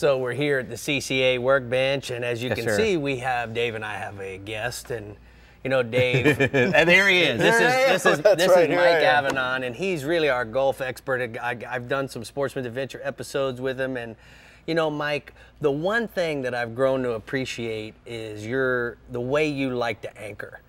So we're here at the CCA workbench, and as you Yes, can sir. see, Dave and I have a guest, and you know, Dave. And there he is. This is That's right, Mike here I am. Avanon, and he's really our golf expert. I've done some Sportsman's Adventure episodes with him, and you know, Mike, the one thing that I've grown to appreciate is the way you like to anchor,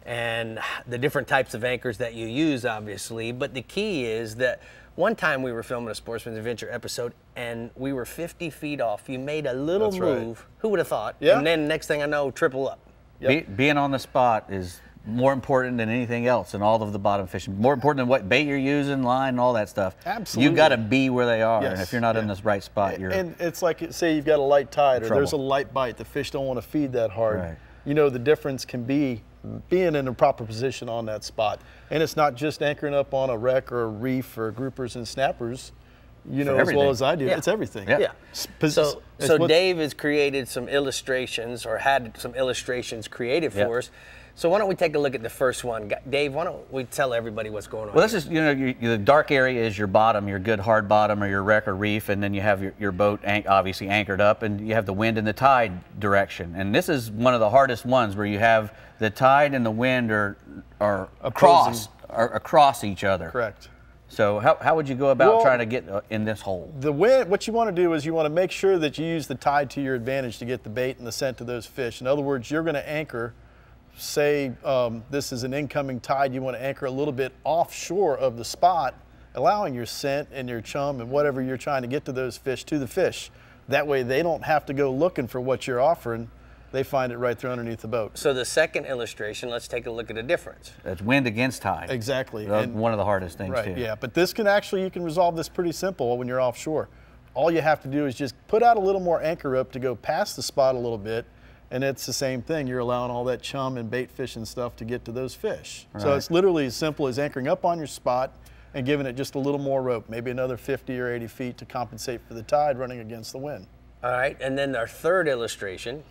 and the different types of anchors that you use, obviously. But the key is that one time we were filming a Sportsman's Adventure episode, and we were 50 feet off. You made a little That's right. move. Who would have thought? Yeah. And then next thing I know, triple up. Yep. Being on the spot is more important than anything else in all of the bottom fishing. More important than what bait you're using, line, and all that stuff. Absolutely. You got to be where they are, Yes. and if you're not in this right spot, you're And it's like, say you've got a light tide or trouble. there's a light bite. The fish don't want to feed that hard. Right. You know, the difference can be being in the proper position on that spot. And it's not just anchoring up on a wreck or a reef or groupers and snappers, you know, as everything. well as I do. Yeah. It's everything. Yeah. Yeah. So Dave has created some illustrations, or had some illustrations created for Yep. us. So why don't we take a look at the first one? Dave, why don't we tell everybody what's going on? Well, this is, you know, the dark area is your bottom, your good hard bottom, or your wreck or reef, and then you have your boat obviously anchored up, and you have the wind and the tide direction. And this is one of the hardest ones, where you have the tide and the wind are across each other. Correct. So how would you go about Well, trying to get in this hole? The wind, what you want to do is you want to make sure that you use the tide to your advantage to get the bait and the scent of those fish. In other words, you're going to anchor, say this is an incoming tide, you want to anchor a little bit offshore of the spot, allowing your scent and your chum and whatever you're trying to get to those fish to the fish. That way they don't have to go looking for what you're offering. They find it right there underneath the boat. So the second illustration, let's take a look at the difference. It's wind against tide. Exactly. One of the hardest things, Right, too. yeah, but this can actually, you can resolve this pretty simple when you're offshore. All you have to do is just put out a little more anchor rope to go past the spot a little bit, and it's the same thing. You're allowing all that chum and bait fish and stuff to get to those fish. So Right. it's literally as simple as anchoring up on your spot and giving it just a little more rope, maybe another 50 or 80 feet to compensate for the tide running against the wind. All right, and then our third illustration.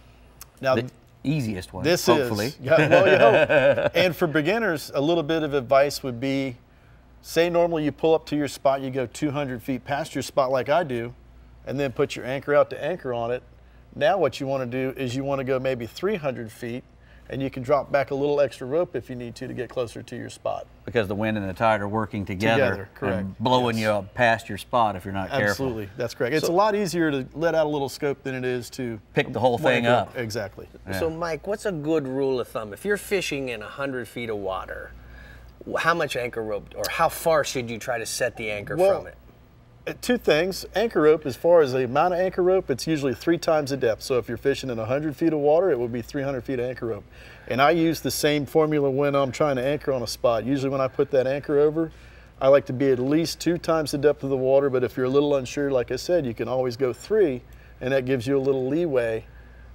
Now, The easiest one, this hopefully. is, yeah, well, you hope. And for beginners, a little bit of advice would be, say normally you pull up to your spot, you go 200 feet past your spot like I do, and then put your anchor out to anchor on it. Now what you want to do is you want to go maybe 300 feet, and you can drop back a little extra rope if you need to get closer to your spot. Because the wind and the tide are working together, correct. and blowing Yes. you past your spot if you're not careful. Absolutely, that's correct. It's a lot easier to let out a little scope than it is to Pick the whole thing wanna go- up. Exactly. So Mike, what's a good rule of thumb? If you're fishing in 100 feet of water, how much anchor rope, or how far should you try to set the anchor from it? Two things. Anchor rope, as far as the amount of anchor rope, it's usually 3 times the depth. So if you're fishing in 100 feet of water, it would be 300 feet of anchor rope. And I use the same formula when I'm trying to anchor on a spot. Usually when I put that anchor over, I like to be at least 2 times the depth of the water, but if you're a little unsure, like I said, you can always go 3, and that gives you a little leeway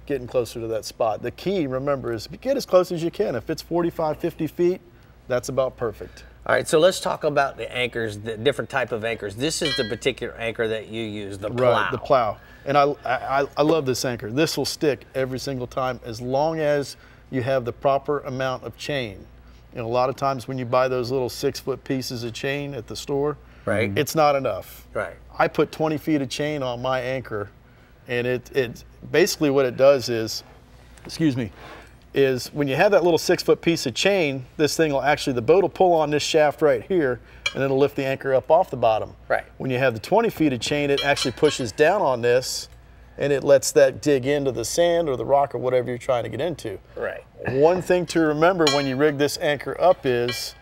getting closer to that spot. The key, remember, is get as close as you can. If it's 45, 50 feet, that's about perfect. All right, so let's talk about the anchors, the different type of anchors. This is the particular anchor that you use, the plow. Right, the plow. And I love this anchor. This will stick every single time as long as you have the proper amount of chain. You know, a lot of times when you buy those little 6-foot pieces of chain at the store, Right. it's not enough. Right. I put 20 feet of chain on my anchor, and it basically what it does is, is when you have that little 6-foot piece of chain, this thing will actually, the boat will pull on this shaft right here, and it'll lift the anchor up off the bottom. Right. When you have the 20 feet of chain, it actually pushes down on this, and it lets that dig into the sand or the rock or whatever you're trying to get into. Right. One thing to remember when you rig this anchor up is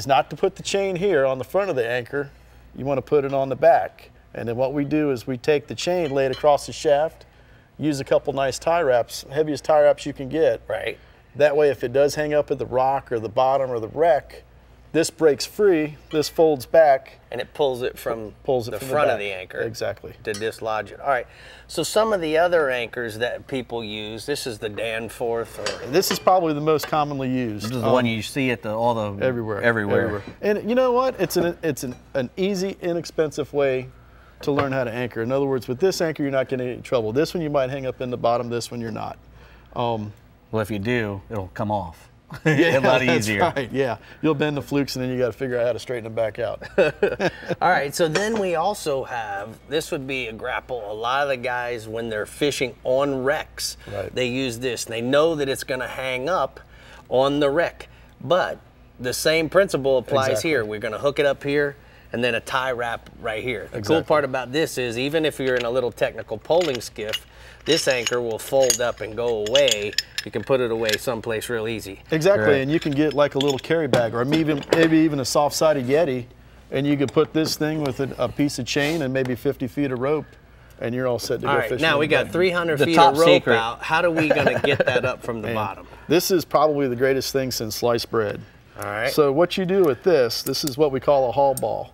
not to put the chain here on the front of the anchor. You want to put it on the back. And then what we do is we take the chain, lay it across the shaft, use a couple nice tie wraps, heaviest tie wraps you can get. Right. That way, if it does hang up at the rock or the bottom or the wreck, this breaks free, this folds back. And it pulls it from Pulls it the from front the of back. the anchor. Exactly. To dislodge it. All right. So some of the other anchors that people use, this is the Danforth, or This is probably the most commonly used. This is the one you see at all the Everywhere. And you know what? It's an easy, inexpensive way to learn how to anchor. In other words, with this anchor, you're not getting any trouble. This one you might hang up in the bottom, this one you're not. Well, if you do, it'll come off. a lot that's easier. Right, yeah. You'll bend the flukes and then you got to figure out how to straighten them back out. All right, so then we also have, this would be a grapple. A lot of the guys, when they're fishing on wrecks, Right. they use this. They know that it's going to hang up on the wreck, but the same principle applies Exactly. here. We're going to hook it up here and then a tie wrap right here. The cool Exactly. part about this is even if you're in a little technical poling skiff, this anchor will fold up and go away. You can put it away someplace real easy. Exactly, Correct. and you can get like a little carry bag or maybe even a soft-sided Yeti, and you could put this thing with a piece of chain and maybe 50 feet of rope, and you're all set to go All right, fishing. now we got But 300 The feet top of rope secret. out. How are we going to get that up from the bottom? this is probably the greatest thing since sliced bread. All right. So what you do with this is what we call a haul ball.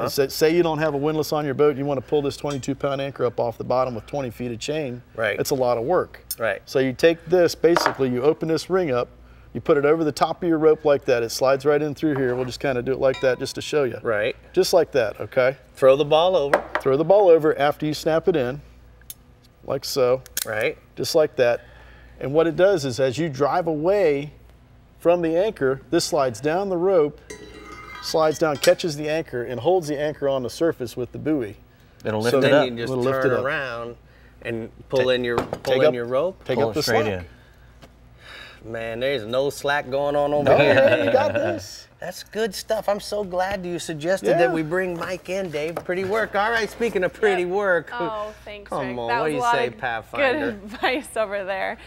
Say you don't have a windlass on your boat, you want to pull this 22-pound anchor up off the bottom with 20 feet of chain. Right. It's a lot of work. Right. So you take this, basically you open this ring up, you put it over the top of your rope like that. It slides right in through here. We'll just kind of do it like that just to show you. Right. Just like that, okay? Throw the ball over. Throw the ball over after you snap it in, like so, Right. just like that. And what it does is as you drive away from the anchor, this slides down the rope, slides down, catches the anchor, and holds the anchor on the surface with the buoy. It'll So lift it Then up. you just We'll lift turn it up. around and pull Take- in your Take up- rope. Take Pull up it the straight slack. in. Man, there's no slack going on over No, here. man, you got this. That's good stuff. I'm so glad you suggested Yeah. that we bring Mike in, Dave. Pretty work. All right, speaking of pretty work. Oh, thanks, Come Rick. on, That what was do a you lot say, of Pathfinder? good advice over there.